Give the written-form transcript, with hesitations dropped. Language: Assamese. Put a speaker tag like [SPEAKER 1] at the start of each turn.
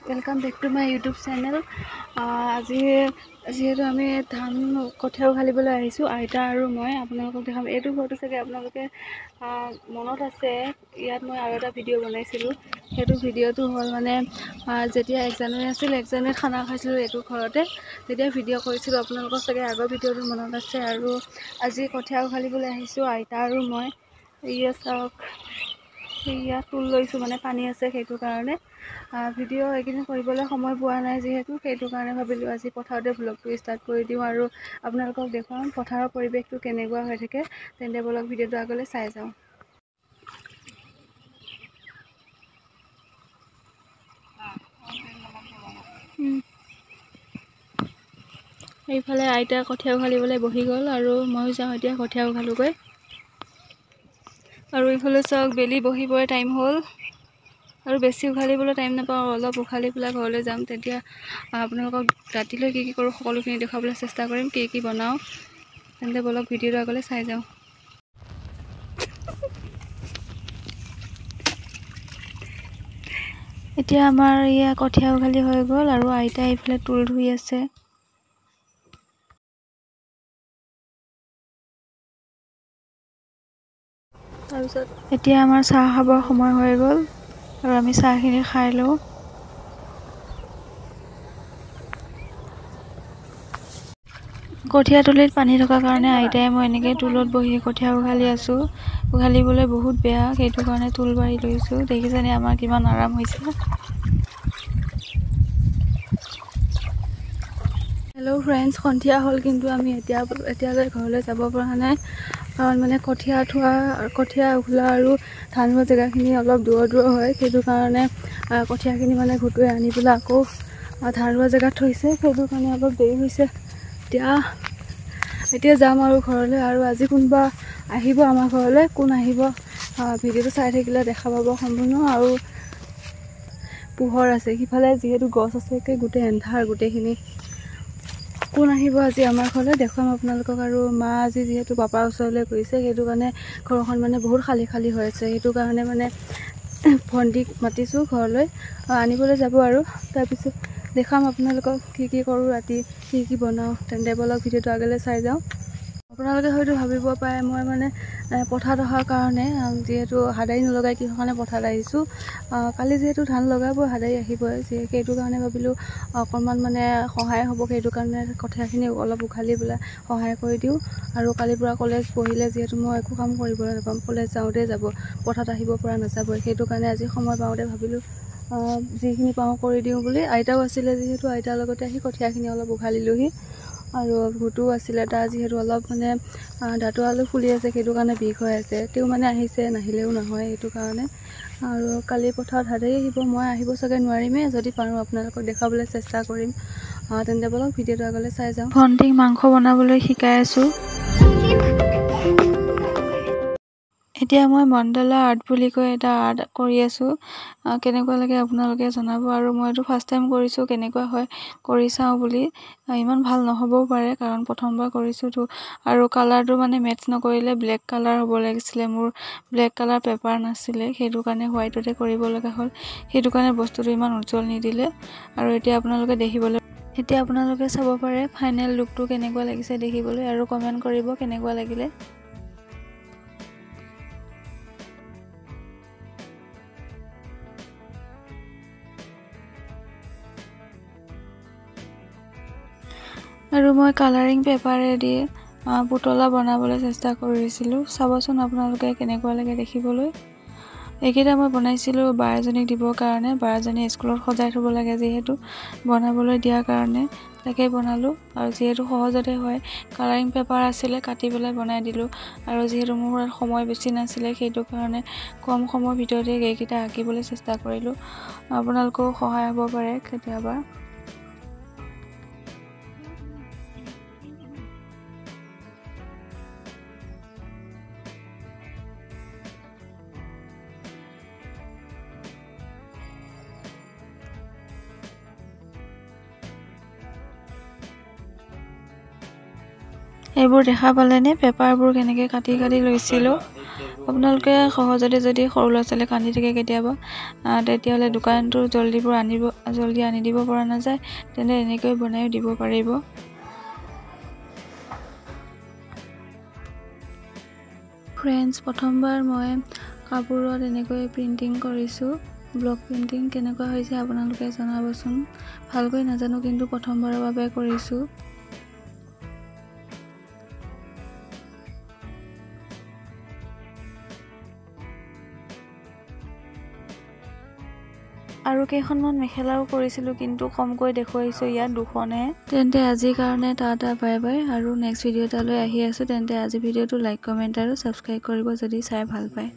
[SPEAKER 1] Welcome back to my YouTube channel. আজি যেহেতু আমি ধান কঠিয়া উঘালিবলৈ আহিছোঁ আইতা আৰু মই আপোনালোকক দেখাম। এইটো ঘৰটো চাগে আপোনালোকে মনত আছে, ইয়াত মই আৰু এটা ভিডিঅ' বনাইছিলোঁ। সেইটো ভিডিঅ'টো হ'ল মানে যেতিয়া 1 জানুৱাৰী আছিল, 1 জানুৱাৰীত খানা খাইছিলোঁ এইটো ঘৰতে, তেতিয়া ভিডিঅ' কৰিছিলোঁ। আপোনালোকৰ চাগে আগৰ ভিডিঅ'টো মনত আছে। আৰু আজি কঠিয়া উঘালিবলৈ আহিছোঁ আইতা আৰু মই। ইয়াত চাওক, ইয়াত তুল লৈছোঁ, মানে পানী আছে সেইটো কাৰণে। ভিডিঅ' এইকেইদিন কৰিবলৈ সময় পোৱা নাই যিহেতু, সেইটো কাৰণে ভাবিলোঁ আজি পথাৰতে ভ্লগটো ষ্টাৰ্ট কৰি দিওঁ আৰু আপোনালোকক দেখুৱাম পথাৰৰ পৰিৱেশটো কেনেকুৱা হৈ থাকে। তেন্তে বলক ভিডিঅ'টো আগলৈ চাই যাওঁ। এইফালে আইতা কঠিয়া উঘালিবলৈ বহি গ'ল আৰু ময়ো যাওঁ এতিয়া কঠিয়া উঘালোগৈ। আৰু এইফালে চাওক, বেলি বহিবই টাইম হ'ল আৰু বেছি উঘালিবলৈ টাইম নাপাওঁ, অলপ উঘালি পেলাই ঘৰলৈ যাম। তেতিয়া আপোনালোকক ৰাতিলৈ কি কৰোঁ সকলোখিনি দেখুৱাবলৈ চেষ্টা কৰিম, কি বনাওঁ। তেন্তে বলক ভিডিঅ'টো আগলৈ চাই যাওঁ। এতিয়া আমাৰ ইয়া কঠিয়া উঘালি হৈ গ'ল আৰু আইতাই এইফালে তুল ধুই আছে। তাৰপিছত এতিয়া আমাৰ চাহ খাবৰ সময় হৈ গ'ল আৰু আমি চাহখিনি খাই লওঁ। কঠীয়া তুলিত পানী থকাৰ কাৰণে আইতাই মই এনেকৈ তুলত বহি কঠীয়া উঘালি আছোঁ। উঘালিবলৈ বহুত বেয়া, সেইটো কাৰণে তুল বাঢ়ি লৈছোঁ। দেখিছেনে আমাৰ কিমান আৰাম হৈছে। হেল্ল' ফ্ৰেণ্ডছ, সন্ধিয়া হ'ল কিন্তু আমি এতিয়ালৈ ঘৰলৈ যাব পৰা নাই। কাৰণ মানে কঠীয়া উঘলা আৰু ধান ৰোৱা জেগাখিনি অলপ দূৰ হয়, সেইটো কাৰণে কঠীয়াখিনি মানে ঘুটুৱাই আনি পেলাই আকৌ ধান ৰোৱা জেগাত থৈছে, সেইটো কাৰণে অলপ দেৰি হৈছে। এতিয়া যাম আৰু ঘৰলৈ। আৰু আজি কোনোবা আহিব আমাৰ ঘৰলৈ, কোন আহিব ভিডিঅ'টো চাই থাকিলে দেখা পাব সম্পূৰ্ণ। আৰু পোহৰ আছে সিফালে, যিহেতু গছ আছে গোটেই এন্ধাৰ গোটেইখিনি। কোন আহিব আজি আমাৰ ঘৰলৈ দেখুৱাম আপোনালোকক। আৰু মা আজি যিহেতু পাপাৰ ওচৰলৈ গৈছে, সেইটো কাৰণে ঘৰখন মানে বহুত খালী হৈ আছে। সেইটো কাৰণে মানে ভণ্টিক মাতিছোঁ ঘৰলৈ, আনিবলৈ যাব আৰু তাৰপিছত দেখাম আপোনালোকক কি কৰোঁ, ৰাতি কি বনাওঁ। তেন্তে বলক ভিডিঅ'টো আগলৈ চাই যাওঁ। আপোনালোকে হয়তো ভাবিব পাৰে মই মানে পথাৰত অহাৰ কাৰণে, যিহেতু হাদাৰী নলগাই কিহৰ কাৰণে পথাৰত আহিছোঁ। কালি যিহেতু ধান লগাব, হাদাৰী আহিবই, সেইটো কাৰণে ভাবিলোঁ অকণমান মানে সহায় হ'ব। সেইটো কাৰণে কঠীয়াখিনি অলপ উঘালি পেলাই সহায় কৰি দিওঁ। আৰু কালিৰ পৰা কলেজ পঢ়িলে যিহেতু মই একো কাম কৰিবলৈ নাপাম, কলেজ যাওঁতেই যাব, পথাৰত আহিব পৰা নাযাবই। সেইটো কাৰণে আজি সময় পাওঁতে ভাবিলোঁ যিখিনি পাওঁ কৰি দিওঁ বুলি। আইতাও আছিলে যিহেতু, আইতাৰ লগতে আহি কঠীয়াখিনি অলপ উঘালিলোহি। আৰু ভুটো আছিলে, তাৰ যিহেতু অলপ মানে দাঁতৰ আলু ফুলি আছে, সেইটো কাৰণে বিষ হৈ আছে। তেওঁ মানে আহিছে, নাহিলেও নহয়, সেইটো কাৰণে। আৰু কালি পথাৰত হাদাৰী আহিব, মই আহিব চাগে নোৱাৰিমেই, যদি পাৰোঁ আপোনালোকক দেখাবলৈ চেষ্টা কৰিম। তেন্তে বলক ভিডিঅ'টো আগলৈ চাই যাওঁ। ভণ্টিক মাংস বনাবলৈ শিকাই আছোঁ। এতিয়া মই মণ্ডলা আৰ্ট বুলি কৈ এটা আৰ্ট কৰি আছোঁ। কেনেকুৱা লাগে আপোনালোকে জনাব। আৰু মই এইটো ফাৰ্ষ্ট টাইম কৰিছোঁ, কেনেকুৱা হয় কৰি চাওঁ বুলি। ইমান ভাল নহ'বও পাৰে, কাৰণ প্ৰথমবাৰ কৰিছোঁতো। আৰু কালাৰটো মানে মেটচ নকৰিলে, ব্লেক কালাৰ হ'ব লাগিছিলে। মোৰ ব্লেক কালাৰ পেপাৰ নাছিলে, সেইটো কাৰণে হোৱাইটতে কৰিব লগা হ'ল। সেইটো কাৰণে বস্তুটো ইমান উজ্জ্বল নিদিলে। আৰু এতিয়া আপোনালোকে চাব পাৰে ফাইনেল লুকটো কেনেকুৱা লাগিছে দেখিবলৈ, আৰু কমেণ্ট কৰিব কেনেকুৱা লাগিলে। আৰু মই কালাৰিং পেপাৰেদি পুতলা বনাবলৈ চেষ্টা কৰিছিলোঁ। চাবচোন আপোনালোকে কেনেকুৱা লাগে দেখিবলৈ। এইকেইটা মই বনাইছিলোঁ বা এজনীক দিবৰ কাৰণে। বা এজনী স্কুলত সজাই থ'ব লাগে যিহেতু, বনাবলৈ দিয়াৰ কাৰণে তাকে বনালোঁ। আৰু যিহেতু সহজতে হয়, কালাৰিং পেপাৰ আছিলে, কাটি পেলাই বনাই দিলোঁ। আৰু যিহেতু মোৰ সময় বেছি নাছিলে, সেইটো কাৰণে কম সময়ৰ ভিতৰতে এইকেইটা আঁকিবলৈ চেষ্টা কৰিলোঁ। আপোনালোকেও সহায় হ'ব পাৰে কেতিয়াবা। এইবোৰ দেখা পালেনে, পেপাৰবোৰ কেনেকৈ কাটি লৈছিলোঁ। আপোনালোকে সহজতে যদি সৰু ল'ৰা ছোৱালী কান্দি থাকে কেতিয়াবা তেতিয়াহ'লে দোকানটো জল্দি আনি দিব পৰা নাযায়, তেন্তে এনেকৈ বনাইও দিব পাৰিব। ফ্ৰেণ্ডছ, প্ৰথমবাৰ মই কাপোৰত এনেকৈ প্ৰিণ্টিং কৰিছোঁ। ব্লক প্ৰিণ্টিং কেনেকুৱা হৈছে আপোনালোকে জনাবচোন। ভালকৈ নাজানো, কিন্তু প্ৰথমবাৰৰ বাবে কৰিছোঁ। আৰু কেইখনমান মেখেলাও কৰিছিলোঁ, কিন্তু কমকৈ দেখুৱাইছোঁ ইয়াত 2খনহে। তেন্তে আজিৰ কাৰণে টাটা বাই বাই, আৰু নেক্সট ভিডিঅ' এটালৈ আহি আছোঁ। তেন্তে আজি ভিডিঅ'টো লাইক, কমেণ্ট আৰু ছাবস্ক্ৰাইব কৰিব যদি চাই ভাল পায়।